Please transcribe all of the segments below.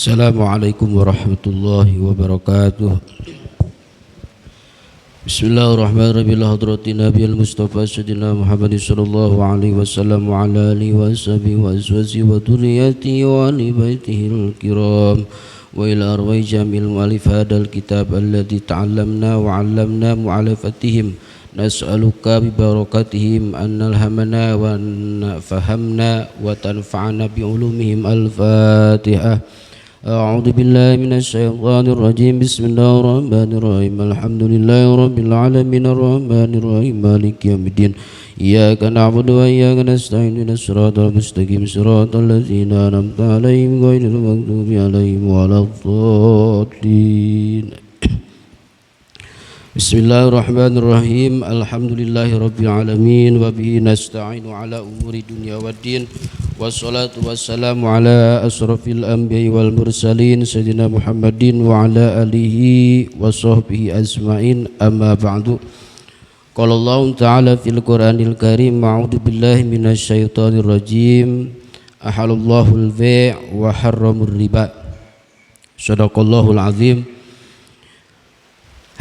Assalamualaikum warahmatullahi wabarakatuh. Bismillahirrahmanirrahim. Hadratin Nabiyil Mustafa Sayyidina Muhammad sallallahu alaihi wasallam wa ala alihi wa sahbihi wa azwajihi wa dhurriyyatihi wa ali baitihil kiram wa ila arwah jamil mu'allif hadzal kitab alladzi ta'allamna wa 'allamna mu'alafatihim nas'aluka bi barakatihim an nalhamana wa fahamna wa tanfa'ana bi ulumihim. Al-Fatihah. أعوذ بالله من الشيطان الرجيم بسم الله الرحمن الرحيم الحمد لله رب العالمين الرحمن الرحيم مالك يوم الدين إياك نعبد وإياك نستعين اهدنا الصراط المستقيم صراط الذين أنعمت عليهم غير المغضوب عليهم ولا الضالين. Bismillahirrahmanirrahim. Alhamdulillahi rabbil alamin wa bihi nasta'inu ala umuri dunya waddin. Wassalatu wassalamu ala asrafil anbiya'i wal mursalin sayyidina Muhammadin wa ala alihi wa sahbihi ajma'in. Amma ba'du. Qala Allah ta'ala fil Qur'anil Karim, a'udzu billahi minasyaitonir rajim. Ahalallahu al-bai' wa harramur riba. Shadaqallahul azim.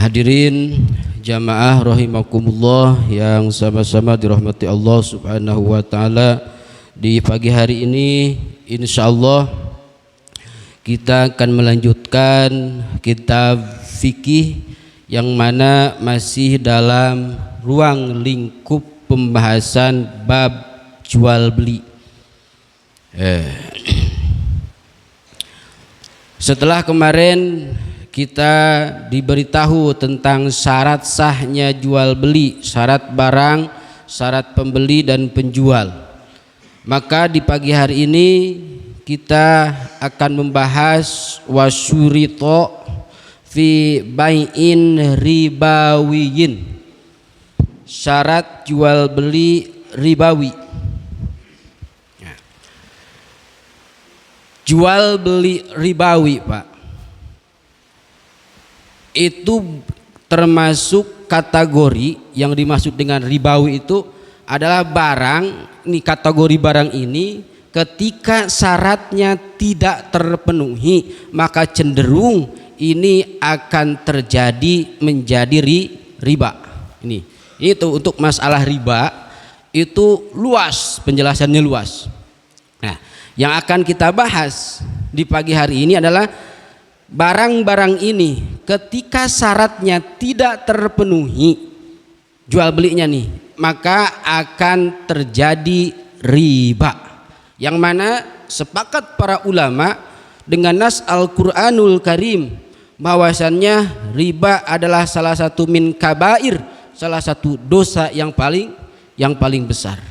Hadirin jamaah rahimakumullah yang sama-sama dirahmati Allah subhanahu wa ta'ala. Di pagi hari ini insyaallah kita akan melanjutkan kitab fikih yang mana masih dalam ruang lingkup pembahasan bab jual beli. Setelah kemarin kita diberitahu tentang syarat sahnya jual beli, syarat barang, syarat pembeli dan penjual. Maka di pagi hari ini kita akan membahas wasyurito fi bai'in ribawiyin, syarat jual beli ribawi. Jual beli ribawi, Pak, itu termasuk kategori yang dimaksud dengan ribawi itu adalah barang, ini kategori barang ini ketika syaratnya tidak terpenuhi maka cenderung ini akan terjadi menjadi riba. Ini itu untuk masalah riba itu luas, penjelasannya luas. Nah, yang akan kita bahas di pagi hari ini adalah barang-barang ini ketika syaratnya tidak terpenuhi jual belinya nih, maka akan terjadi riba, yang mana sepakat para ulama dengan nas Al-Qur'anul Karim bahwasannya riba adalah salah satu min kabair, salah satu dosa yang paling besar.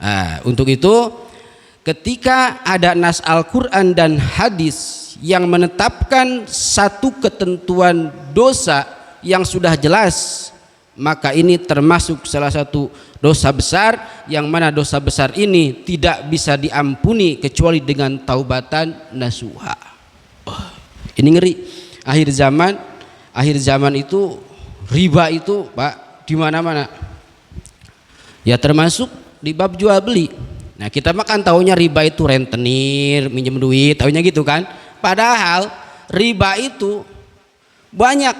Nah, untuk itu ketika ada nas Al-Qur'an dan hadis yang menetapkan satu ketentuan dosa yang sudah jelas, maka ini termasuk salah satu dosa besar, yang mana dosa besar ini tidak bisa diampuni kecuali dengan taubatan nasuha. Ini ngeri. Akhir zaman itu riba itu, Pak, di mana-mana. Ya termasuk di bab jual beli. Nah, kita makan taunya riba itu rentenir, minjem duit, taunya gitu kan. Padahal riba itu banyak,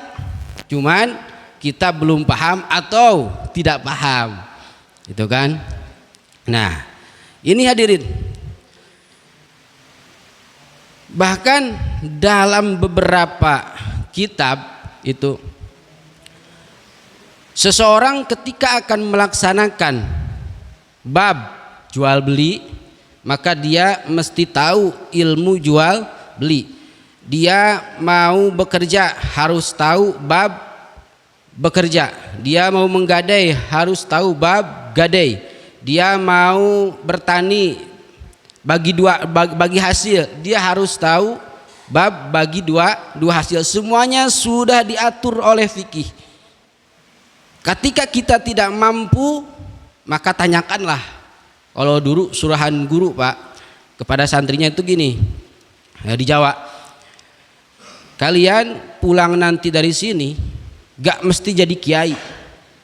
cuman kita belum paham atau tidak paham, gitu kan. Nah, ini hadirin, bahkan dalam beberapa kitab itu seseorang ketika akan melaksanakan bab jual beli, maka dia mesti tahu ilmu jual beli. Dia mau bekerja harus tahu bab bekerja. Dia mau menggadai harus tahu bab gadai. Dia mau bertani bagi hasil, dia harus tahu bab bagi dua hasil. Semuanya sudah diatur oleh fikih. Ketika kita tidak mampu, maka tanyakanlah. Kalau dulu surahan guru, Pak, kepada santrinya itu gini, di Jawa, kalian pulang nanti dari sini gak mesti jadi kiai,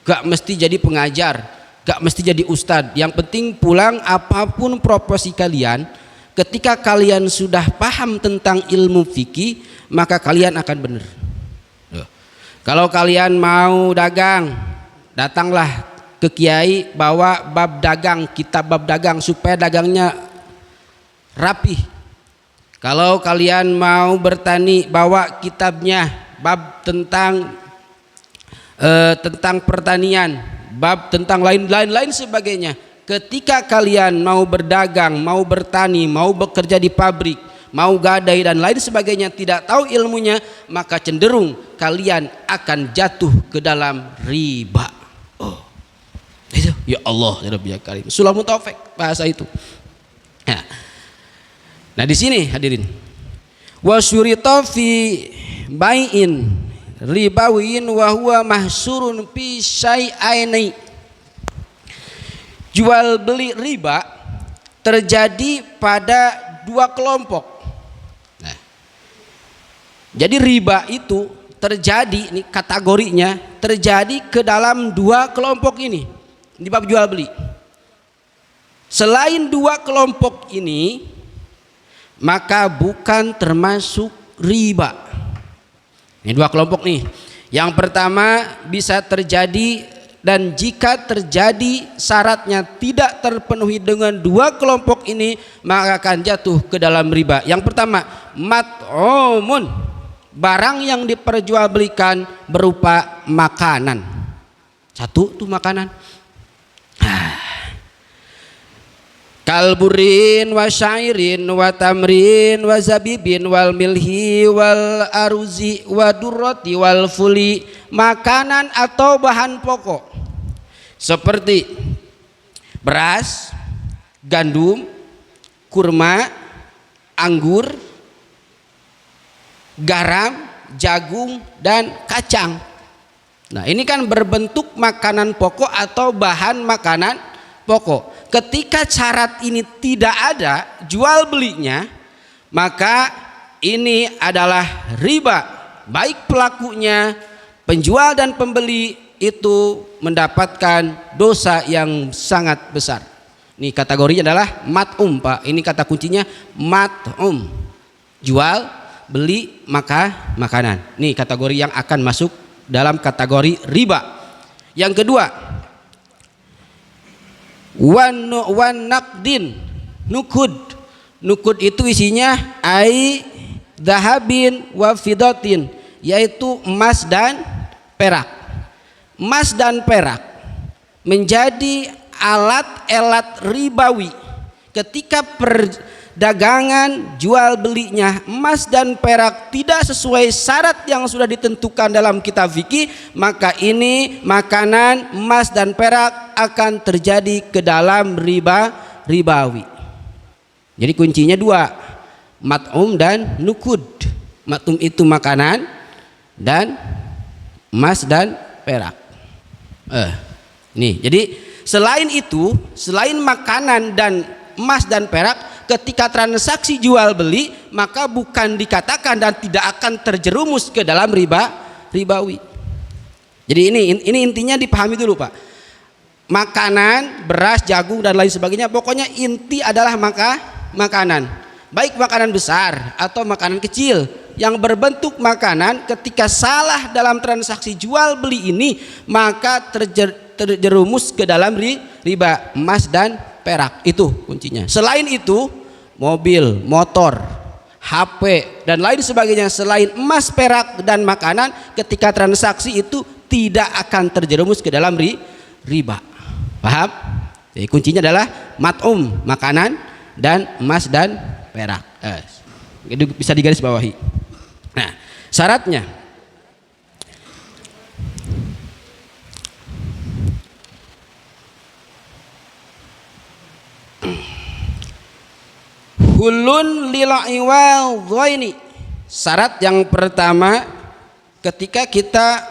gak mesti jadi pengajar, gak mesti jadi ustadz. Yang penting pulang apapun profesi kalian Ketika kalian sudah paham tentang ilmu fikih, maka kalian akan benar. Kalau kalian mau dagang, datanglah ke kiai, bawa bab dagang, kitab bab dagang supaya dagangnya rapih. Kalau kalian mau bertani, bawa kitabnya, bab tentang pertanian, bab tentang lain sebagainya. Ketika kalian mau berdagang, mau bertani, mau bekerja di pabrik, mau gadai dan lain sebagainya, tidak tahu ilmunya, maka cenderung kalian akan jatuh ke dalam riba. Oh, itu ya Allah ya Rabbi ya Karim. Sulamut taufik bahasa itu. Nah di sini hadirin, wa syurita fi bai'in ribawiyin wa huwa mahsurun fi syai'aini. Jual beli riba terjadi pada dua kelompok. Nah, jadi riba itu terjadi, ini kategorinya terjadi ke dalam dua kelompok ini di bab jual beli. Selain dua kelompok ini, maka bukan termasuk riba. Ini dua kelompok nih. Yang pertama bisa terjadi, dan jika terjadi syaratnya tidak terpenuhi dengan dua kelompok ini, maka akan jatuh ke dalam riba. Yang pertama, mat'umun, barang yang diperjualbelikan berupa makanan. Satu tuh makanan. Kalburin wa syairin wa tamrin wa zabibin wal milhi wal aruzi wa durrati wal fuli, makanan atau bahan pokok seperti beras, gandum, kurma, anggur, garam, jagung dan kacang. Nah, ini kan berbentuk makanan pokok atau bahan makanan pokok. Ketika syarat ini tidak ada jual belinya, maka ini adalah riba. Baik pelakunya, penjual dan pembeli itu mendapatkan dosa yang sangat besar. Ini kategorinya adalah mat'um, Pak. Ini kata kuncinya mat'um. Jual, beli, makanan. Ini kategori yang akan masuk dalam kategori riba. Yang kedua, wan naqdin, nukud itu isinya ai dahabin wa fidatin, yaitu emas dan perak. Emas dan perak menjadi alat-alat ribawi ketika perdagangan jual belinya emas dan perak tidak sesuai syarat yang sudah ditentukan dalam kitab fikih, maka ini makanan emas dan perak akan terjadi ke dalam ribawi. Jadi kuncinya dua, mat'um dan nukud. Mat'um itu makanan dan emas dan perak. Nih, jadi selain itu, selain makanan dan emas dan perak, ketika transaksi jual beli, maka bukan dikatakan dan tidak akan terjerumus ke dalam ribawi. Jadi ini intinya dipahami dulu, Pak. Makanan, beras, jagung dan lain sebagainya, pokoknya inti adalah makanan. Baik makanan besar atau makanan kecil yang berbentuk makanan, ketika salah dalam transaksi jual beli ini, maka terjerumus ke dalam riba emas dan perak. Itu kuncinya. Selain itu, mobil, motor, HP dan lain sebagainya selain emas, perak dan makanan, ketika transaksi itu tidak akan terjerumus ke dalam riba. Paham? Jadi kuncinya adalah mat'um, makanan, dan emas dan perak. Itu bisa digaris bawahi. Nah, syaratnya hulun lil iwal dhaini. Syarat yang pertama ketika kita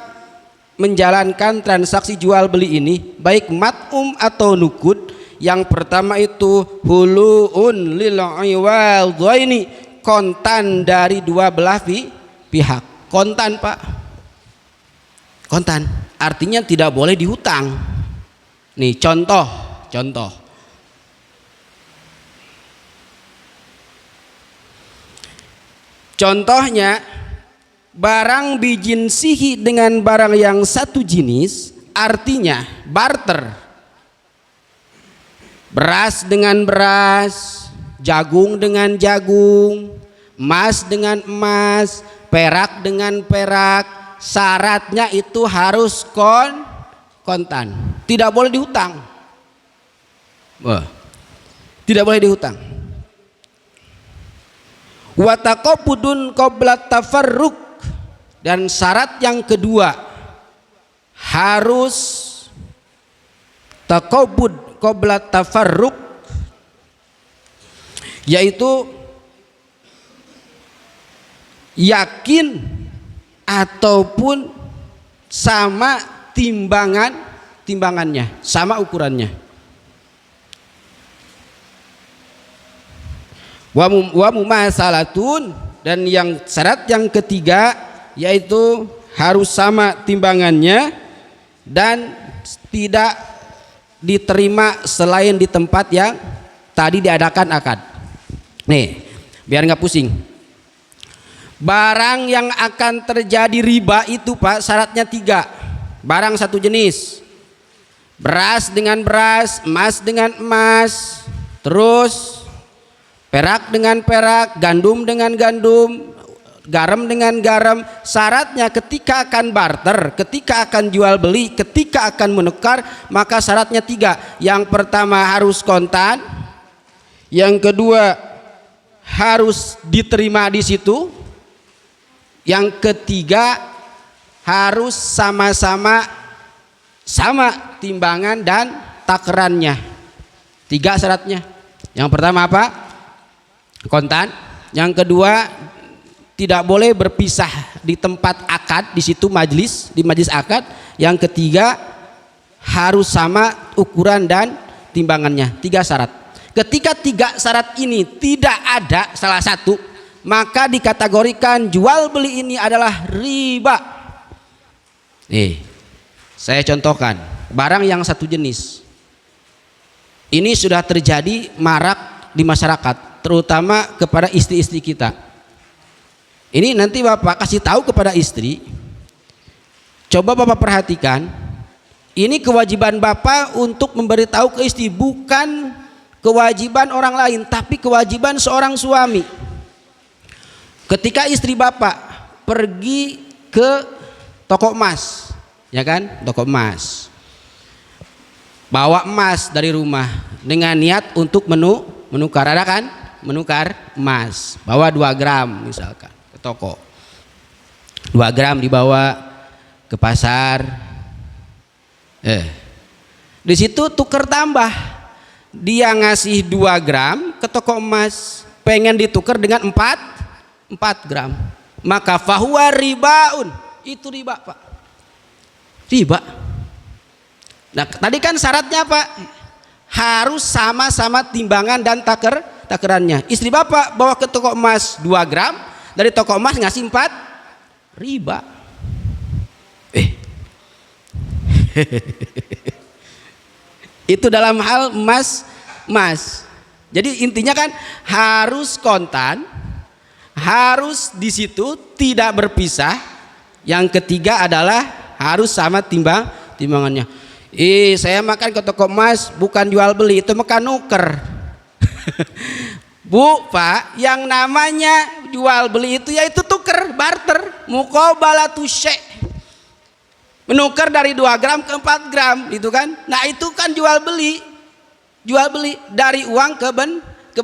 menjalankan transaksi jual beli ini, baik mat'um atau nukud, yang pertama itu hulun lil iwal dhaini, kontan dari dua belah pihak. Kontan, Pak. Kontan artinya tidak boleh dihutang. Nih contoh. Contohnya barang bijinsihi dengan barang yang satu jenis, artinya barter. Beras dengan beras, jagung dengan jagung, emas dengan emas, perak dengan perak. Syaratnya itu harus kontan, tidak boleh dihutang. Tidak boleh dihutang. Wa taqabudun qabla tafarruq, dan syarat yang kedua harus taqabud qabla tafarruq, yaitu yakin ataupun sama timbangannya, sama ukurannya. Wa mumasalatun, dan yang syarat yang ketiga yaitu harus sama timbangannya dan tidak diterima selain di tempat yang tadi diadakan akad. Nih, biar nggak pusing. Barang yang akan terjadi riba itu Pak, syaratnya 3. Barang satu jenis, beras dengan beras, emas dengan emas, terus perak dengan perak, gandum dengan gandum, garam dengan garam. Syaratnya ketika akan barter, ketika akan jual beli, ketika akan menukar, maka syaratnya 3. Yang pertama harus kontan, yang kedua harus diterima di situ, yang ketiga harus sama-sama sama timbangan dan takarannya. 3 syaratnya. Yang pertama apa? Kontan. Yang kedua tidak boleh berpisah di tempat akad, di situ majelis, di majelis akad. Yang ketiga harus sama ukuran dan timbangannya. 3 syarat. Ketika 3 syarat ini tidak ada salah satu, maka dikategorikan jual beli ini adalah riba. Saya contohkan barang yang satu jenis. Ini sudah terjadi marak di masyarakat, terutama kepada istri-istri kita. Ini nanti Bapak kasih tahu kepada istri. Coba Bapak perhatikan, ini kewajiban Bapak untuk memberitahu ke istri, bukan kewajiban orang lain, tapi kewajiban seorang suami. Ketika istri Bapak pergi ke toko emas, ya kan, toko emas, bawa emas dari rumah dengan niat untuk menukar, ada kan? Menukar emas, bawa 2 gram misalkan ke toko, 2 gram dibawa ke pasar, di situ tuker tambah, dia ngasih 2 gram ke toko emas, pengen ditukar dengan 4 gram, maka fahuwa ribaun, itu riba Pak, riba. Nah tadi kan syaratnya Pak, harus sama-sama timbangan dan takarannya. Istri Bapak bawa ke toko emas 2 gram, dari toko emas ngasih 4, riba. Itu dalam hal emas. Jadi intinya kan harus kontan, harus di situ tidak berpisah. Yang ketiga adalah harus sama timbangannya. Saya makan ke toko emas bukan jual beli, itu makan nuker. Bu, Pak, yang namanya jual beli itu yaitu tuker, barter, muqabalatu syai'. Menukar dari 2 gram ke 4 gram, itu kan. Nah, itu kan jual beli. Jual beli dari uang ke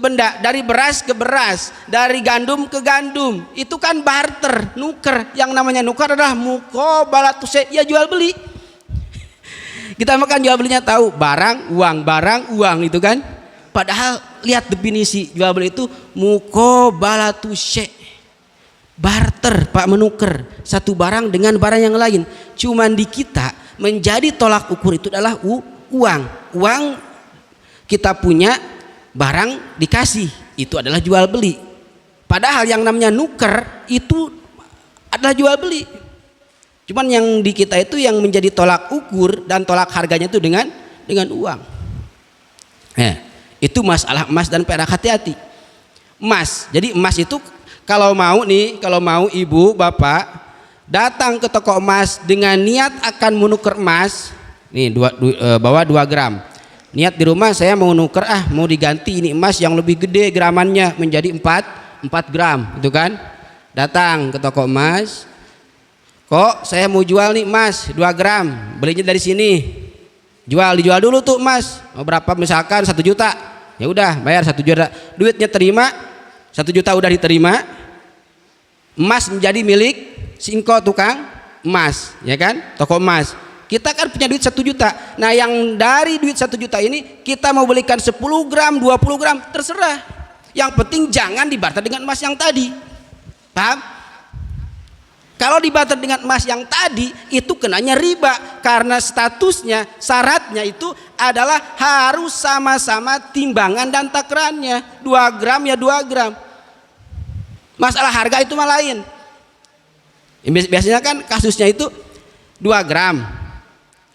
benda, dari beras ke beras, dari gandum ke gandum. Itu kan barter, nuker. Yang namanya nuker adalah muqabalatu syai', ya jual beli. Kita makan jual belinya tahu, barang uang itu kan. Padahal lihat definisi jual beli itu muqabalatu syai', barter Pak, menukar satu barang dengan barang yang lain. Cuman di kita menjadi tolak ukur itu adalah uang kita punya, barang dikasih, itu adalah jual beli. Padahal yang namanya nuker itu adalah jual beli. Cuman yang di kita itu yang menjadi tolak ukur dan tolak harganya itu dengan uang. Itu masalah emas dan perak, hati-hati. Emas, jadi emas itu kalau mau ibu bapak datang ke toko emas dengan niat akan menukar emas, nih bawa 2 gram. Niat di rumah saya mau nuker, mau diganti ini emas yang lebih gede gramannya menjadi 4 gram, itu kan. Datang ke toko emas, kok saya mau jual nih emas 2 gram, belinya dari sini. Dijual dulu tuh emas, mau berapa, misalkan 1 juta. Ya udah bayar 1 juta, duitnya terima, 1 juta udah diterima, emas menjadi milik si engko tukang emas, ya kan, toko emas. Kita kan punya duit 1 juta. Nah yang dari duit 1 juta ini kita mau belikan 10 gram, 20 gram, terserah. Yang penting jangan dibarter dengan emas yang tadi. Paham? Kalau dibarter dengan emas yang tadi itu kenanya riba, karena statusnya, syaratnya itu adalah harus sama-sama timbangan dan takarannya. 2 gram ya 2 gram. Masalah harga itu mah lain. Biasanya kan kasusnya itu 2 gram.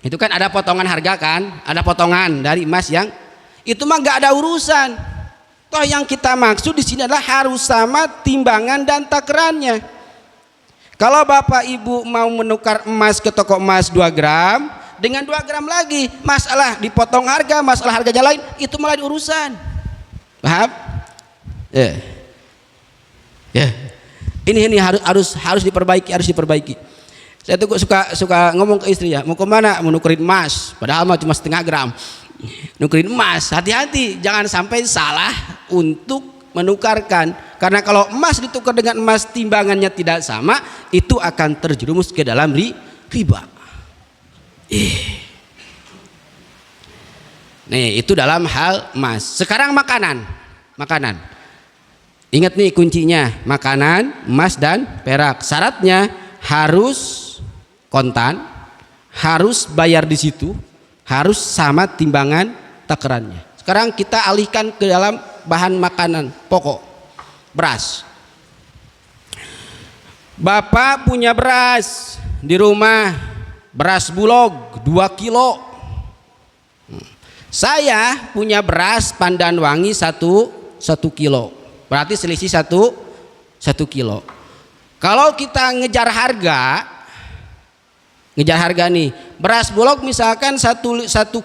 Itu kan ada potongan harga kan, ada potongan dari emas yang itu mah nggak ada urusan. Toh yang kita maksud di sini adalah harus sama timbangan dan takarannya. Kalau bapak ibu mau menukar emas ke toko emas 2 gram dengan 2 gram lagi, masalah dipotong harga, masalah harganya lain, itu malah urusan. Paham? Ya. Ini harus diperbaiki. Saya tuh suka ngomong ke istri, ya mau kemana, mau nukerin emas, padahal mah cuma 0,5 gram. Nukerin emas, hati-hati jangan sampai salah untuk menukarkan, karena kalau emas ditukar dengan emas timbangannya tidak sama, itu akan terjerumus ke dalam riba. Nih itu dalam hal emas. Sekarang makanan. Ingat nih kuncinya, makanan, emas dan perak. Syaratnya harus kontan, harus bayar di situ, harus sama timbangan takarannya. Sekarang kita alihkan ke dalam bahan makanan pokok, beras. Bapak punya beras di rumah, beras Bulog 2 kilo. Saya punya beras Pandan Wangi 1 kilo. Berarti selisih 1 kilo. Kalau kita ngejar harga nih, beras Bulog misalkan 1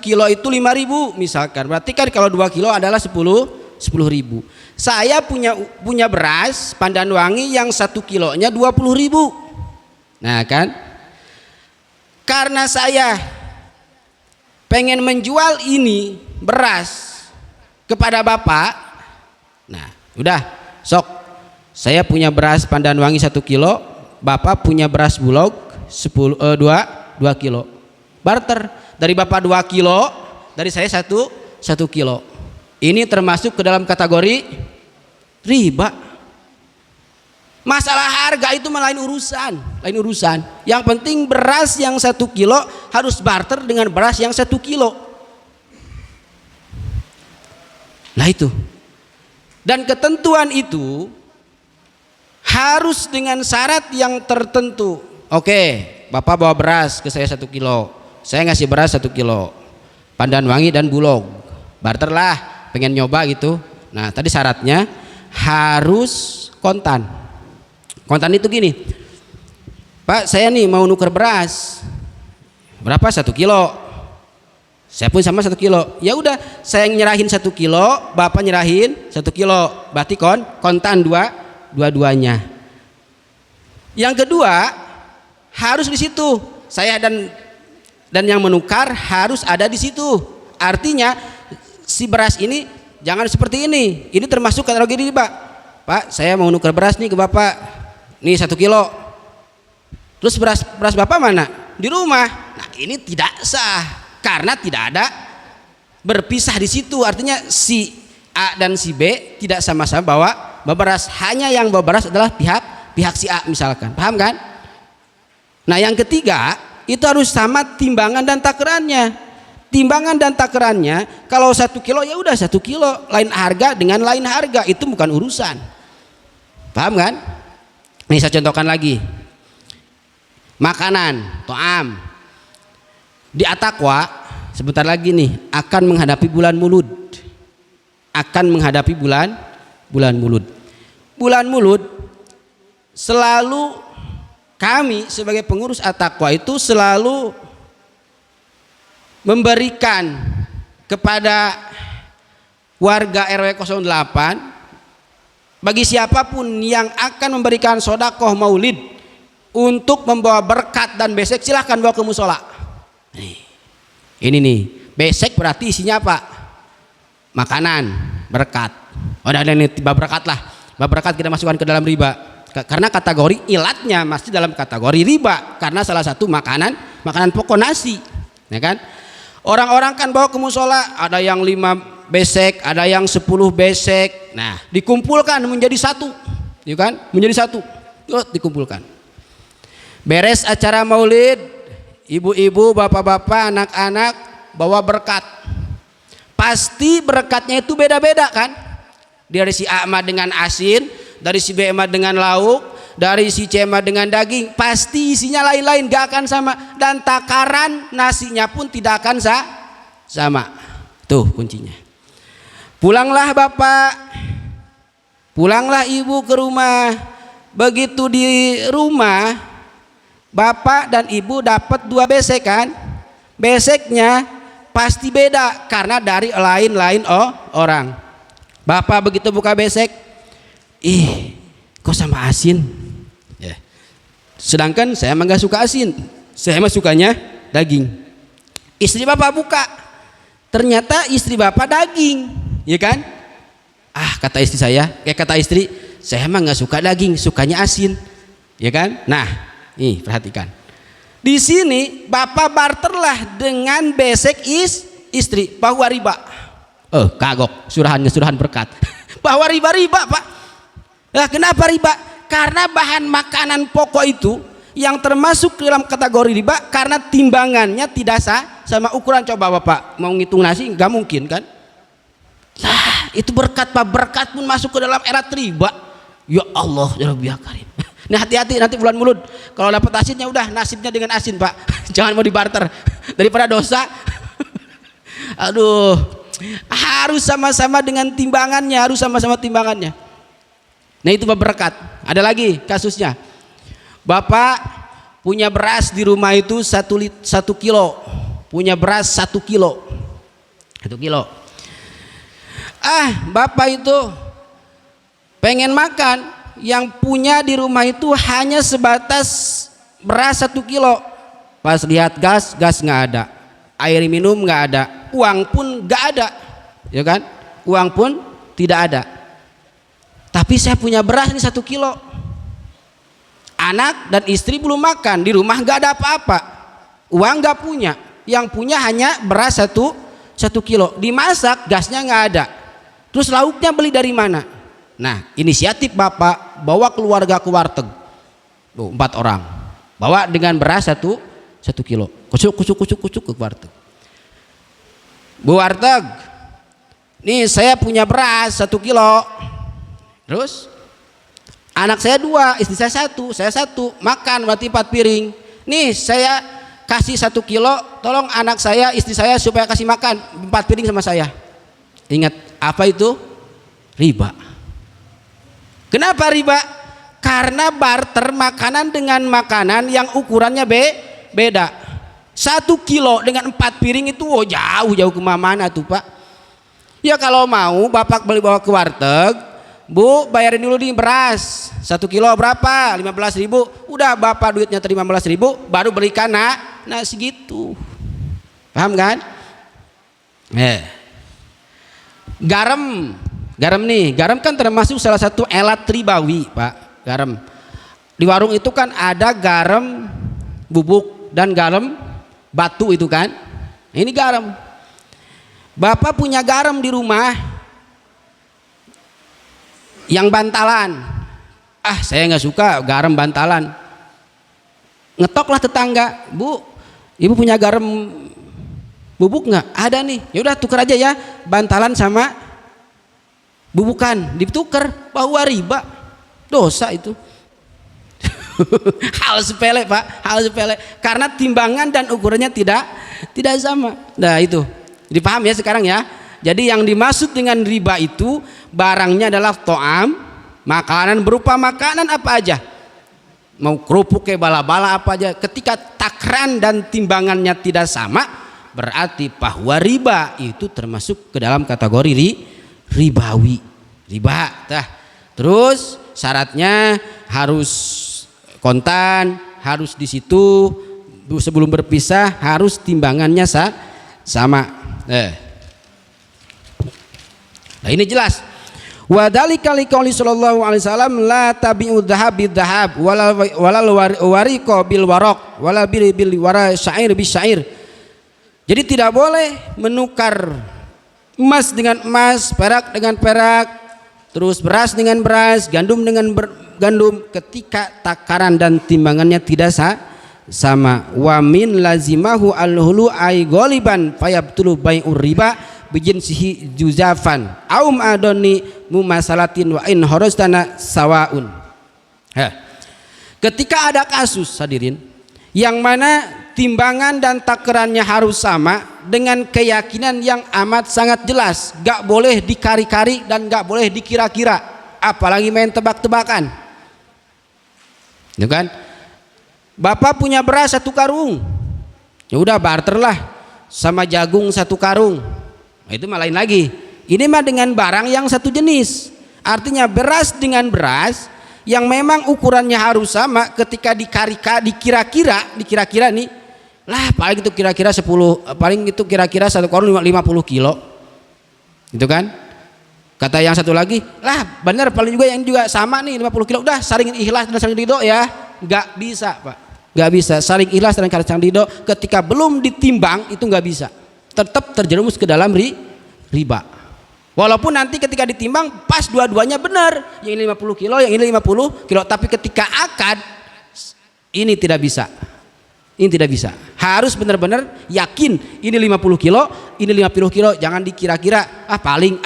kilo itu 5.000 misalkan, berarti kan kalau 2 kilo adalah 10.000. Saya punya beras Pandan Wangi yang 1 kilonya 20.000. Nah kan, karena saya pengen menjual ini beras kepada bapak, nah udah sok, saya punya beras Pandan Wangi 1 kilo, bapak punya beras Bulog 2 kilo, barter. Dari bapak 2 kilo, dari saya 1 kilo. Ini termasuk ke dalam kategori riba. Masalah harga itu lain urusan. Yang penting beras yang 1 kilo harus barter dengan beras yang 1 kilo. Nah itu. Dan ketentuan itu harus dengan syarat yang tertentu. Oke, bapak bawa beras ke saya 1 kilo, saya ngasih beras 1 kilo, Pandan Wangi dan Bulog, barterlah. Pengen nyoba gitu. Nah tadi syaratnya harus kontan. Kontan itu gini, Pak saya nih mau nuker beras, berapa 1 kilo, saya pun sama 1 kilo. Ya udah saya nyerahin 1 kilo, bapak nyerahin 1 kilo, berarti kontan dua-duanya. Yang kedua harus di situ, saya dan yang menukar harus ada di situ. Artinya si beras ini jangan seperti ini termasuk kategori riba. Pak saya mau nuker beras nih ke bapak, nih 1 kilo, terus beras bapak mana? Di rumah. Nah ini tidak sah, karena tidak ada berpisah di situ. Artinya si A dan si B tidak sama-sama bawa beras, hanya yang bawa beras adalah pihak si A misalkan. Paham kan? Nah yang ketiga itu harus sama timbangan dan takarannya. Timbangan dan takarannya kalau 1 kilo ya udah 1 kilo, lain harga dengan lain harga, itu bukan urusan. Paham kan? Nih saya contohkan lagi. Makanan, to'am. Di Atakwa sebentar lagi nih akan menghadapi bulan Mulud. Bulan Mulud selalu kami sebagai pengurus At-Taqwa itu selalu memberikan kepada warga RW 08 bagi siapapun yang akan memberikan sodakoh maulid untuk membawa berkat dan besek, silahkan bawa ke musola. Ini nih, besek berarti isinya apa? Makanan, berkat. Udah ada nih tiba berkat lah, berkat kita masukkan ke dalam riba. Karena kategori ilatnya masih dalam kategori riba, karena salah satu makanan pokok nasi, ya kan? Orang-orang kan bawa ke musola, ada yang 5 besek, ada yang 10 besek. Nah, dikumpulkan menjadi satu, ya kan? Menjadi satu, dikumpulkan. Beres acara maulid, ibu-ibu, bapak-bapak, anak-anak bawa berkat. Pasti berkatnya itu beda-beda kan? Dari si Ahmad dengan asin, dari si B dengan lauk, dari si C dengan daging, pasti isinya lain-lain, gak akan sama, dan takaran nasinya pun tidak akan sama. Tuh kuncinya. Pulanglah bapak, pulanglah ibu ke rumah. Begitu di rumah, bapak dan ibu dapat 2 besek kan? Beseknya pasti beda karena dari lain-lain orang. Bapak begitu buka besek, ih kok sama asin ya. Sedangkan saya emang gak suka asin, saya emang sukanya daging. Istri bapak buka, ternyata istri bapak daging, ya kan? Kata istri saya emang gak suka daging, sukanya asin, ya kan? Nah nih perhatikan, di sini bapak barterlah dengan besek istri bahwa riba. Kagok surahan berkat bahwa riba pak. Nah, kenapa riba? Karena bahan makanan pokok itu yang termasuk dalam kategori riba karena timbangannya tidak sama ukuran. Coba bapak mau ngitung nasi nggak mungkin kan? Lah itu berkat pak, berkat pun masuk ke dalam erat riba. Ya Allah ya Rabbi ya Karim. Nah hati-hati nanti bulan mulut kalau dapat asinnya udah nasibnya dengan asin pak. Jangan mau dibarter daripada dosa. Aduh, harus sama-sama dengan timbangannya, harus sama-sama timbangannya. Nah itu berkat. Ada lagi kasusnya, bapak punya beras di rumah itu 1 kilo, punya beras 1 kilo, 1 kilo. Bapak itu pengen makan, yang punya di rumah itu hanya sebatas beras 1 kilo. Pas lihat gas nggak ada, air minum nggak ada, uang pun nggak ada, ya kan? Uang pun tidak ada. Tapi saya punya beras ini 1 kilo. Anak dan istri belum makan, di rumah nggak ada apa-apa, uang nggak punya, yang punya hanya beras 1 kilo. Dimasak gasnya nggak ada, terus lauknya beli dari mana? Nah inisiatif bapak bawa keluarga ke warteg, 4 orang, bawa dengan beras 1 kilo, kucuk ke warteg. Bu warteg, nih saya punya beras 1 kilo. Terus anak saya 2, istri saya 1, saya 1, makan berarti 4 piring. Nih saya kasih 1 kilo, tolong anak saya, istri saya supaya kasih makan 4 piring sama saya. Ingat apa itu? Riba. Kenapa riba? Karena barter makanan dengan makanan yang ukurannya beda. 1 kilo dengan 4 piring itu jauh kemana tuh pak? Ya kalau mau bapak beli bawa ke warteg, bu bayarin dulu nih beras 1 kilo berapa? 15.000. Udah bapak duitnya 15.000 baru belikan nasi gitu. Paham kan? Garam kan termasuk salah satu elat ribawi pak. Garam di warung itu kan ada garam bubuk dan garam batu itu kan. Ini garam. Bapak punya garam di rumah yang bantalan. Saya nggak suka garam bantalan. Ngetoklah tetangga, bu, ibu punya garam bubuk nggak? Ada nih. Ya udah tuker aja ya, bantalan sama bubukan ditukar. Bahwa riba, dosa itu. Hal sepele pak, hal sepele. Karena timbangan dan ukurannya tidak sama. Nah itu, dipaham ya sekarang ya. Jadi yang dimaksud dengan riba itu barangnya adalah to'am, makanan, berupa makanan apa aja mau kerupuk kayak bala-bala apa aja, ketika takaran dan timbangannya tidak sama, berarti bahwa riba itu termasuk ke dalam kategori ribawi, riba. Terus syaratnya harus kontan, harus di situ, sebelum berpisah harus timbangannya sama. Nah ini jelas. Wa dzalika liqauli sallallahu alaihi wasallam la tabi'u dzahab bidzahab walal wariqa bil waraq wala bil wara syair bis syair. Jadi tidak boleh menukar emas dengan emas, perak dengan perak, terus beras dengan beras, gandum dengan gandum ketika takaran dan timbangannya tidak sama. Wa min lazimahu al-hulu ay ghaliban fayabtulu bai'ur riba bijinsihi juzafan aum adoni mumasalatin wa in horostana sawaun. Ketika ada kasus hadirin yang mana timbangan dan takarannya harus sama dengan keyakinan yang amat sangat jelas, gak boleh dikari-kari dan gak boleh dikira-kira, apalagi main tebak-tebakan, itu kan. Bapak punya beras 1 karung, ya udah barterlah sama jagung 1 karung. Nah, itu mah lain lagi. Ini mah dengan barang yang satu jenis. Artinya beras dengan beras yang memang ukurannya harus sama, ketika dikira-kira nih, lah paling itu kira-kira 10, paling itu kira-kira 1 karung 50 kilo. Itu kan? Kata yang satu lagi, lah benar paling juga yang juga sama nih 50 kilo. Udah saling ikhlas dan saling ridho ya. Enggak bisa, Pak. Enggak bisa saling ikhlas dan saling ridho ketika belum ditimbang, itu enggak bisa. Tetap terjerumus ke dalam riba. Walaupun nanti ketika ditimbang pas dua-duanya benar, yang ini 50 kilo, yang ini 50 kilo, tapi ketika akad ini tidak bisa. Ini tidak bisa. Harus benar-benar yakin ini 50 kilo, ini 50 kilo, jangan dikira-kira paling.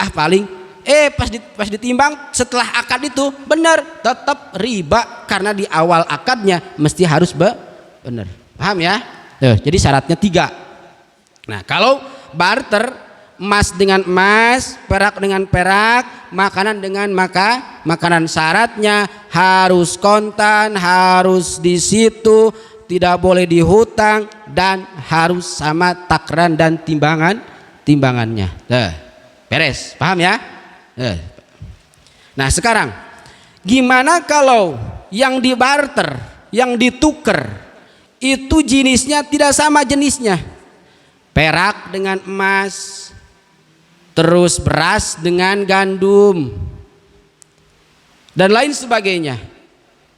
Pas ditimbang setelah akad itu benar, tetap riba karena di awal akadnya mesti harus benar. Paham ya? Jadi syaratnya 3. Nah, kalau barter emas dengan emas, perak dengan perak, makanan dengan makanan, syaratnya harus kontan, harus di situ, tidak boleh dihutang, dan harus sama takaran dan timbangannya. Beres, paham ya? Nah sekarang gimana kalau yang dibarter, yang ditukar itu jenisnya tidak sama jenisnya? Perak dengan emas, terus beras dengan gandum, dan lain sebagainya.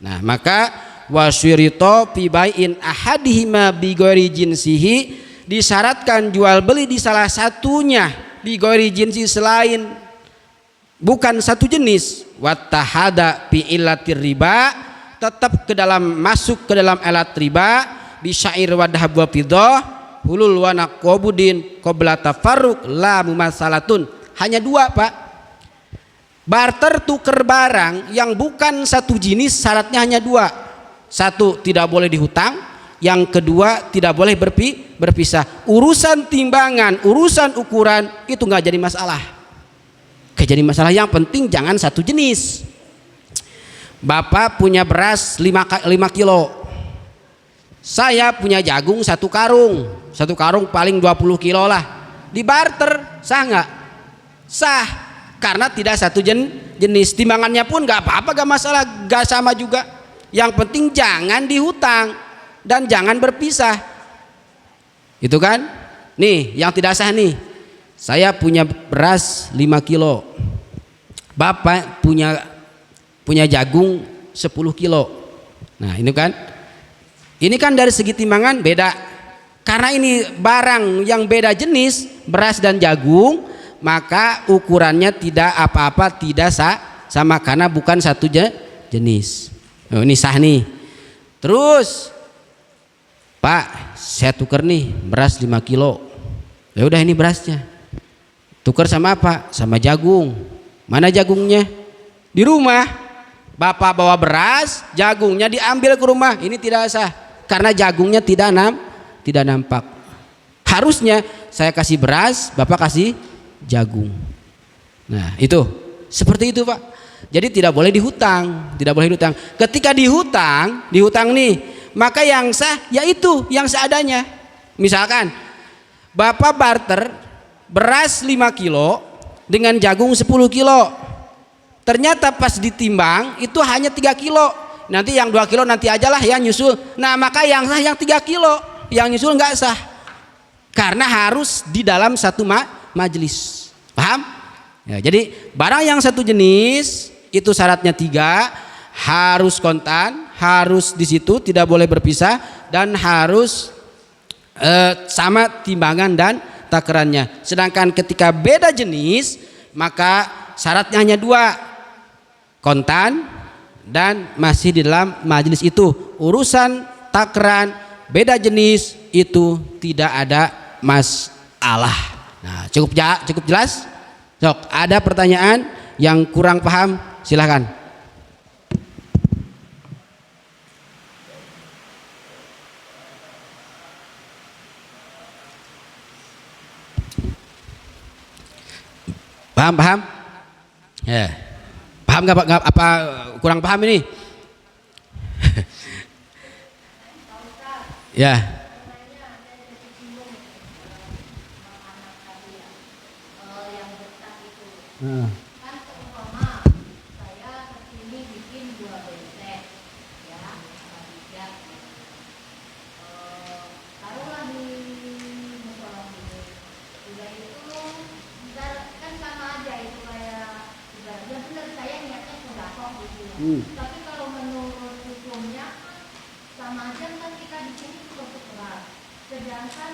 Nah maka wasyirito fi bai'in ahadihima bi ghairi jinsihi, disyaratkan jual beli di salah satunya bi ghairi jinsi, selain bukan satu jenis, wattahada fi illatir riba, tetap masuk ke dalam alat riba, bi syair wa dhahab wa fiddah hulul wa naqobudin qabla tafarruq la mumasalatun. Hanya 2, Pak. Barter tuker barang yang bukan satu jenis syaratnya hanya 2. 1, tidak boleh dihutang. Yang kedua, tidak boleh berpisah. Urusan timbangan, urusan ukuran itu nggak jadi masalah. Jadi masalah yang penting jangan satu jenis. Bapak punya beras 5 kilo, saya punya jagung 1 karung. 1 karung paling 20 kilo lah. Dibarter sah nggak? Sah, karena tidak satu jenis. Timbangannya pun nggak apa-apa, nggak masalah, nggak sama juga. Yang penting jangan dihutang dan jangan berpisah. Itu kan? Nih yang tidak sah nih. Saya punya beras 5 kilo, Bapak punya jagung 10 kilo. Nah ini kan dari segi timbangan beda. Karena ini barang yang beda jenis, beras dan jagung, maka ukurannya tidak apa-apa, tidak sama karena bukan satu jenis. Ini sah nih. Terus Pak, saya tukar nih beras 5 kilo. Ya udah ini berasnya. Tukar sama apa? Sama jagung. Mana jagungnya? Di rumah. Bapak bawa beras, jagungnya diambil ke rumah. Ini tidak sah karena jagungnya tidak nampak. Harusnya saya kasih beras, Bapak kasih jagung. Nah itu seperti itu, Pak. Jadi tidak boleh dihutang, tidak boleh dihutang. Ketika dihutang nih, maka yang sah yaitu yang seadanya. Misalkan Bapak barter beras 5 kilo dengan jagung 10 kilo. Ternyata pas ditimbang itu hanya 3 kilo. Nanti yang 2 kilo nanti ajalah yang nyusul. Nah, maka yang sah yang 3 kilo, yang nyusul nggak sah. Karena harus di dalam satu majelis. Paham? Ya, jadi barang yang satu jenis itu syaratnya 3, harus kontan, harus di situ, tidak boleh berpisah, dan harus sama timbangan dan takarannya. Sedangkan ketika beda jenis, maka syaratnya hanya 2, kontan dan masih di dalam majelis itu. Urusan takaran beda jenis itu tidak ada masalah. Nah, cukup jelas? Sok, ada pertanyaan yang kurang paham? Silahkan. Paham? Ya. Paham nggak Pak? Apa kurang paham ini? Ya. Kan seumpama saya kesini bikin 2 besek ya, bijak taruhlah di musola ini. Udah itu kan sama aja itu kayak ibaratnya benar saya niatnya sedekah gitu ya. Tapi kalau menurut hukumnya sama aja kan kita di sini juga tukeran. Sedangkan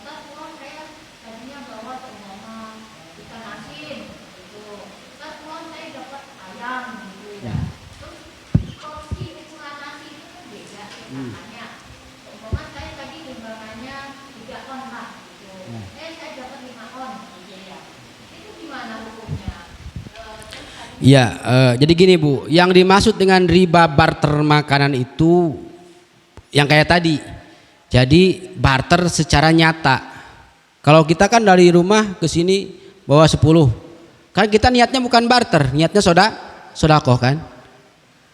ntar pulang saya tadinya bawa seumpama ikan asin gitu, ntar pulang saya dapat ayam gitu ya. Terus porsi ukuran nasi itu kan beda makannya. Umpama saya tadi timbangannya 3 on lah gitu, saya dapat 5 on gitu ya. Itu gimana hukumnya? Iya, jadi gini Bu, yang dimaksud dengan riba barter makanan itu yang kayak tadi. Jadi barter secara nyata. Kalau kita kan dari rumah ke sini bawa 10, kan kita niatnya bukan barter, niatnya sodakoh kan?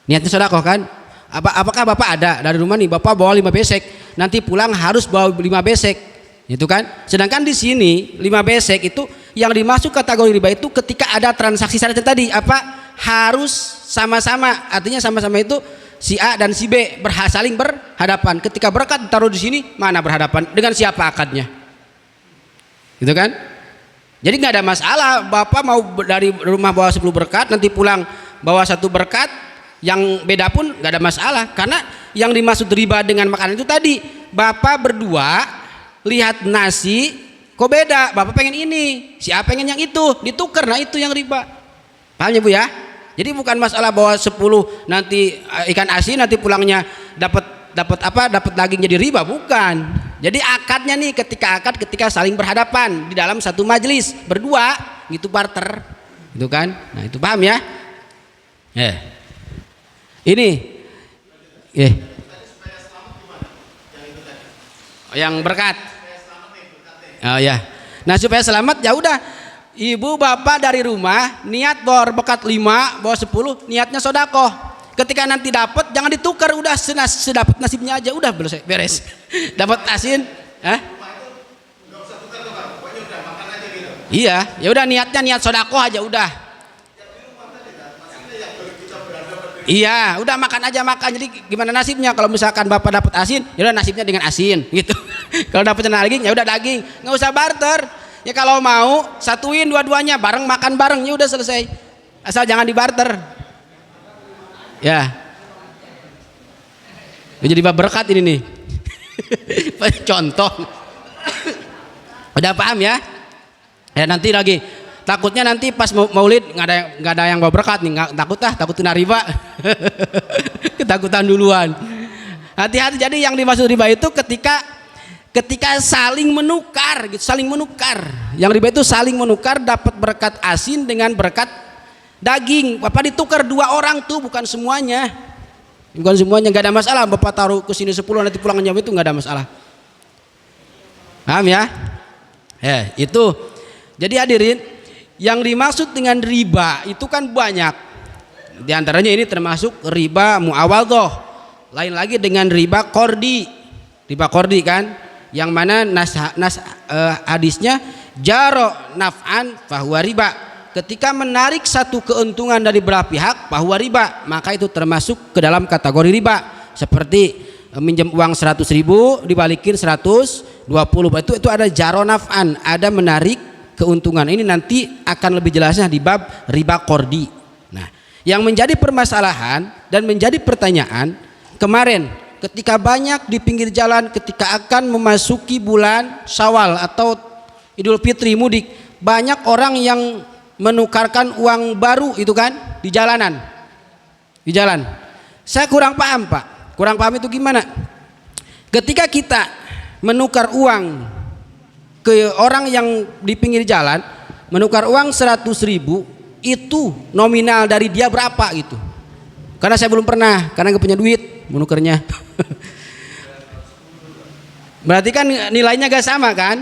Niatnya sodakoh kan? Apakah Bapak ada dari rumah nih, Bapak bawa 5 besek, nanti pulang harus bawa 5 besek, itu kan? Sedangkan di sini 5 besek itu yang dimasuk kategori riba itu ketika ada transaksi syaratnya tadi apa? Harus sama-sama, artinya sama-sama itu si A dan si B saling berhadapan. Ketika berkat ditaruh di sini, mana berhadapan? Dengan siapa akadnya? Gitu kan? Jadi nggak ada masalah. Bapak mau dari rumah bawa 10 berkat, nanti pulang bawa 1 berkat, yang beda pun nggak ada masalah. Karena yang dimaksud riba dengan makanan itu tadi, Bapak berdua lihat nasi, kok beda? Bapak pengen ini, si A pengen yang itu, ditukar. Nah itu yang riba. Paham ya Bu ya? Jadi bukan masalah bawa 10 nanti ikan asin, nanti pulangnya dapat daging jadi riba, bukan. Jadi akadnya nih ketika saling berhadapan di dalam satu majelis berdua gitu, barter gitu kan. Nah itu paham ya? Ini yang berkat. Oh ya. Nah supaya selamat ya udah, ibu bapak dari rumah niat bawa berkat 5, bawa 10, niatnya sodakoh. Ketika nanti dapat jangan ditukar, udah sedapat nasibnya aja, udah beres. Dapat asin, iya, ya udah niatnya niat sodakoh aja udah. Iya, udah makan aja makan. Jadi gimana nasibnya? Kalau misalkan bapak dapat asin, ya udah nasibnya dengan asin, gitu. Kalau dapat daging, ya udah daging, nggak usah barter. Ya kalau mau satuin dua-duanya bareng, makan bareng, ya udah selesai. Asal jangan dibarter. Ya. Jadi berkat ini nih. Contoh. Udah paham ya? Ya nanti lagi. Takutnya nanti pas maulid nggak ada yang bawa berkat nih, takut kena riba. Ketakutan duluan. Hati-hati. Jadi yang dimaksud riba itu ketika saling menukar, gitu, saling menukar. Yang riba itu saling menukar, dapat berkat asin dengan berkat daging. Bapak ditukar 2 orang tuh, bukan semuanya. Bukan semuanya, nggak ada masalah. Bapak taruh ke sini 10, nanti pulang jam itu nggak ada masalah. Paham ya? Itu. Jadi hadirin, yang dimaksud dengan riba itu kan banyak. Di antaranya ini termasuk riba muawadhah. Lain lagi dengan riba kordi. Riba kordi kan, yang mana hadisnya jaro naf'an fahuwa riba. Ketika menarik satu keuntungan dari belah pihak fahuwa riba, maka itu termasuk ke dalam kategori riba. Seperti minjem uang 100.000 dibalikin 120, itu ada jaro naf'an, ada menarik keuntungan. Ini nanti akan lebih jelasnya di bab riba kordi. Nah, yang menjadi permasalahan dan menjadi pertanyaan kemarin ketika banyak di pinggir jalan ketika akan memasuki bulan Syawal atau Idul Fitri mudik, banyak orang yang menukarkan uang baru itu kan di jalanan, di jalan. Saya kurang paham Pak, kurang paham itu gimana? Ketika kita menukar uang ke orang yang di pinggir jalan, menukar uang 100.000, itu nominal dari dia berapa gitu? Karena saya belum pernah, karena nggak punya duit menukarnya. Berarti kan nilainya gak sama kan?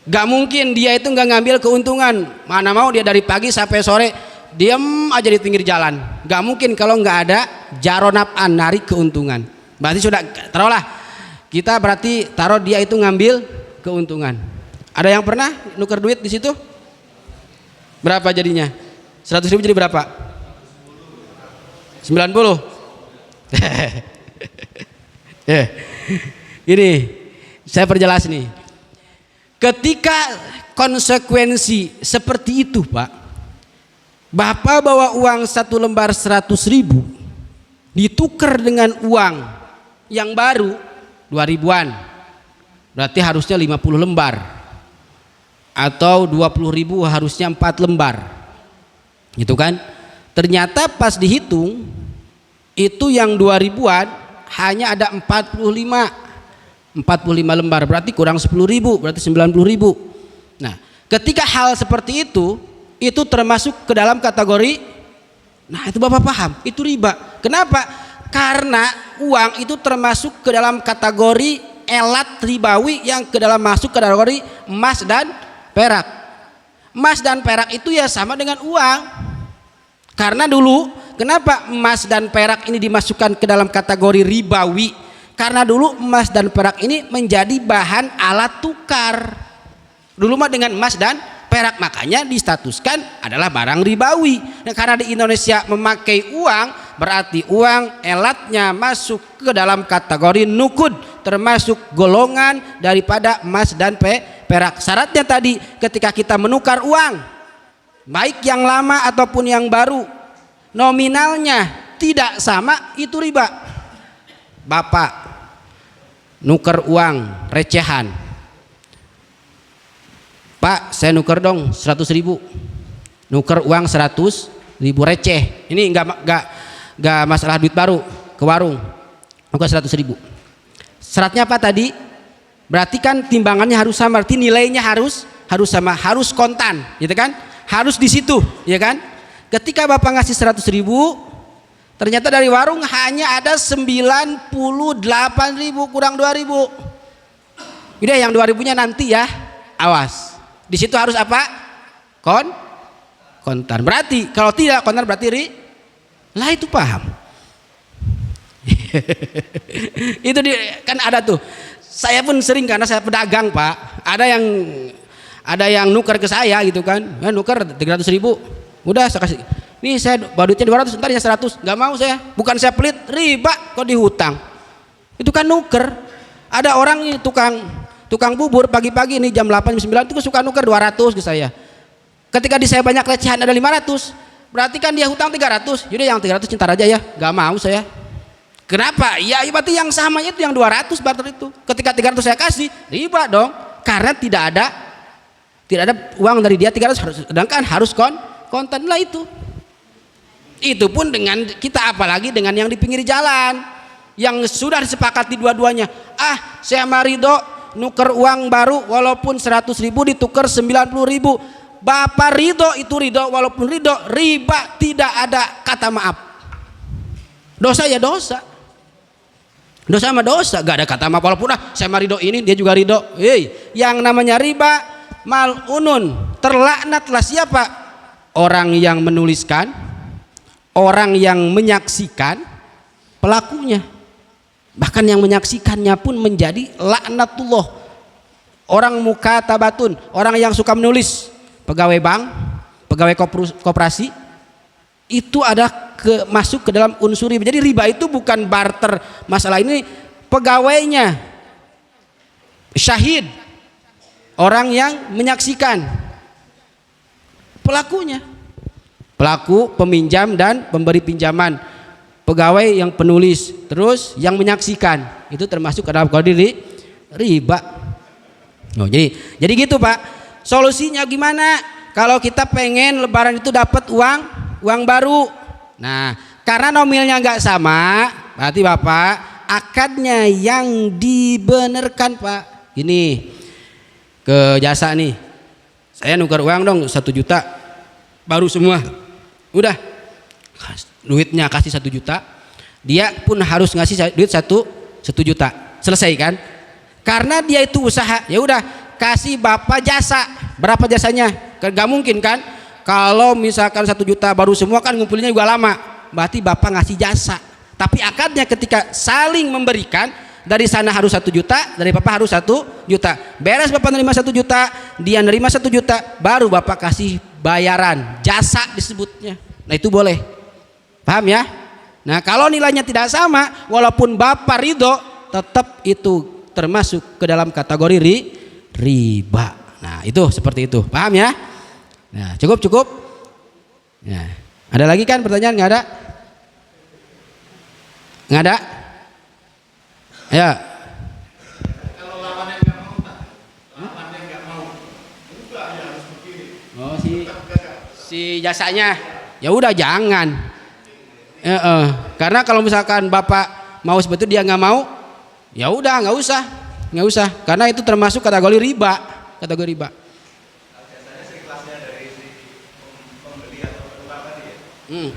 Gak mungkin dia itu nggak ngambil keuntungan. Mana mau dia dari pagi sampai sore diam aja di pinggir jalan. Gak mungkin kalau nggak ada jaro naf'an, narik keuntungan. Berarti sudah taruhlah kita berarti taruh dia itu ngambil keuntungan. Ada yang pernah nuker duit di situ? Berapa jadinya? 100.000 jadi berapa? 90. Ini saya perjelas nih. Ketika konsekuensi seperti itu Pak, Bapak bawa uang satu lembar 100.000 ditukar dengan uang yang baru 2.000-an, berarti harusnya 50 lembar, atau 20.000 harusnya 4 lembar gitu kan. Ternyata pas dihitung itu yang 2.000-an hanya ada 45 lembar, berarti kurang 10.000, berarti 90.000. Nah, ketika hal seperti itu termasuk ke dalam kategori, nah itu Bapak paham, itu riba. Kenapa? Karena uang itu termasuk ke dalam kategori elat ribawi yang ke dalam masuk ke kategori emas dan perak. Emas dan perak itu ya sama dengan uang. Karena dulu kenapa emas dan perak ini dimasukkan ke dalam kategori ribawi? Karena dulu emas dan perak ini menjadi bahan alat tukar. Dulu mah dengan emas dan perak, makanya distatuskan adalah barang ribawi. Nah, karena di Indonesia memakai uang, berarti uang elatnya masuk ke dalam kategori nukud, termasuk golongan daripada emas dan perak. Syaratnya tadi ketika kita menukar uang, baik yang lama ataupun yang baru, nominalnya tidak sama, itu riba. Bapak nuker uang recehan, Pak saya nuker dong 100.000, nuker uang 100.000 receh, ini enggak masalah duit baru, ke warung nuker 100.000. Syaratnya apa tadi? Berarti kan timbangannya harus sama, berarti nilainya harus sama, harus kontan gitu kan, harus di situ ya kan. Ketika Bapak ngasih 100.000, ternyata dari warung hanya ada 98.000, kurang 2.000. Udah yang 2.000-nya nanti ya, awas. Di situ harus apa? Kontan. Berarti kalau tidak kontan berarti lah itu paham. Itu kan ada tuh. Saya pun sering karena saya pedagang Pak. Ada yang nuker ke saya gitu kan. Nuker 300.000. Udah saya kasih. Nih saya bawa duitnya 200, ntar ya 100. Gak mau saya, bukan saya pelit, riba kok dihutang. Itu kan nuker. Ada orang nih tukang bubur pagi-pagi nih jam 8 jam 9 itu suka nuker 200 ke saya. Ketika di saya banyak recehan ada 500, berarti kan dia hutang 300. Yaudah yang 300 ntar aja ya, gak mau saya. Kenapa? Ya berarti yang samanya itu yang 200 barter itu. Ketika 300 saya kasih, riba dong. Karena tidak ada uang dari dia 300, sedangkan harus kontan lah itu. Itu pun dengan kita, apalagi dengan yang di pinggir jalan yang sudah disepakati dua-duanya. Saya marido nuker uang baru walaupun 100.000 ditukar 90.000. Bapak ridho, itu ridho walaupun ridho, riba, tidak ada kata maaf. Dosa ya dosa, dosa sama dosa, gak ada kata maaf. Walaupun saya marido ini, dia juga ridho. Yang namanya riba mal'unun, terlaknatlah siapa? Orang yang menuliskan, orang yang menyaksikan, pelakunya. Bahkan yang menyaksikannya pun menjadi laknatullah. Orang mukatabatun, orang yang suka menulis, pegawai bank, pegawai koperasi, itu ada masuk ke dalam unsur riba. Jadi riba itu bukan barter, masalah ini pegawainya, syahid, orang yang menyaksikan, pelakunya, pelaku, peminjam dan pemberi pinjaman, pegawai yang penulis, terus yang menyaksikan, itu termasuk ke dalam kategori riba. Oh, jadi gitu Pak. Solusinya gimana? Kalau kita pengen Lebaran itu dapat uang baru. Nah, karena nominalnya nggak sama, berarti Bapak akadnya yang dibenarkan Pak. Gini, ke jasa nih, saya nuker uang dong 1 juta, baru semua. Udah, duitnya kasih 1 juta, dia pun harus ngasih duit 1 juta. Selesai kan? Karena dia itu usaha, ya udah kasih Bapak jasa. Berapa jasanya? Gak mungkin kan? Kalau misalkan 1 juta baru semua kan ngumpulinnya juga lama. Berarti Bapak ngasih jasa. Tapi akadnya ketika saling memberikan, dari sana harus 1 juta, dari Bapak harus 1 juta. Beres Bapak nerima 1 juta, dia nerima 1 juta, baru Bapak kasih bayaran, jasa disebutnya. Nah itu boleh. Paham ya? Nah kalau nilainya tidak sama, walaupun Bapak ridho, tetap itu termasuk ke dalam kategori riba. Nah itu seperti itu, paham ya? Nah cukup. Nah, ada lagi kan pertanyaan? Nggak ada? Nggak ada? Ya. Kalau lawannya nggak mau, Pak. Lawannya nggak mau. Enggak, ya harus begini. Oh si jasanya, ya udah jangan. Karena kalau misalkan Bapak mau seperti itu dia nggak mau, ya udah nggak usah. Karena itu termasuk kategori riba. Biasanya sih kelasnya dari si pembeli atau penukar tadi ya.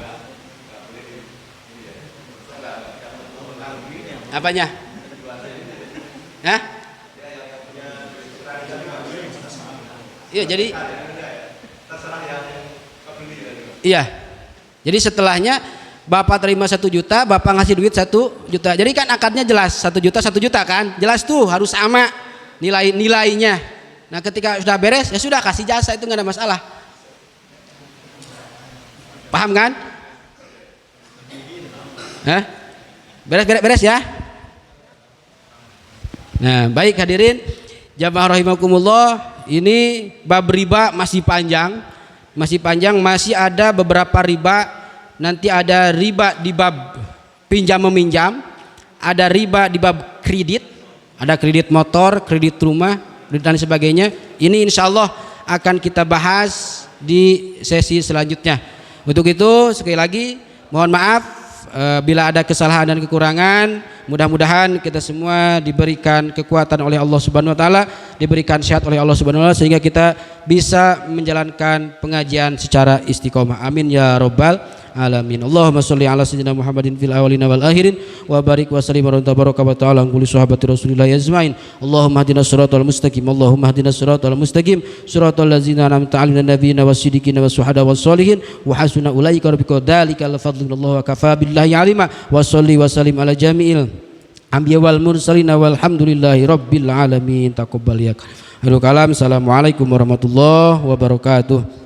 Apanya? Hah? Iya jadi. Iya. Jadi setelahnya Bapak terima 1 juta, Bapak ngasih duit 1 juta. Jadi kan akadnya jelas 1 juta kan? Jelas tuh harus sama nilainya. Nah ketika sudah beres ya sudah kasih jasa, itu nggak ada masalah. Paham kan? Hah? Beres ya. Nah baik hadirin jamaah rahimakumullah, ini bab riba masih panjang, masih ada beberapa riba. Nanti ada riba di bab pinjam meminjam, ada riba di bab kredit, ada kredit motor, kredit rumah dan sebagainya. Ini insya Allah akan kita bahas di sesi selanjutnya. Untuk itu sekali lagi mohon maaf bila ada kesalahan dan kekurangan. Mudah-mudahan kita semua diberikan kekuatan oleh Allah Subhanahu wa taala, diberikan sehat oleh Allah Subhanahu wa taala sehingga kita bisa menjalankan pengajian secara istiqomah. Amin ya rabbal alamin. Allahumma shalli ala sayyidina Muhammadin fil awwalin wal akhirin wa barik wa sallim wa tabaraka wa ta'ala kulli sahabati Rasulillah ajmain. Allahumma hdinas siratal mustaqim. Allahumma hdinas siratal mustaqim. Siratal ladzina an'amta 'alaihim nabiyina was-siddiqina was-syuhada was-sholihin wa hasuna ulaika rabbika dzalikal fadlullah wa kafa billahi alima. Wa shalli wa sallim ala jami'il anbiya wal mursalin walhamdulillahi rabbil alamin. Taqabbal ya kalam. Assalamualaikum warahmatullahi wabarakatuh.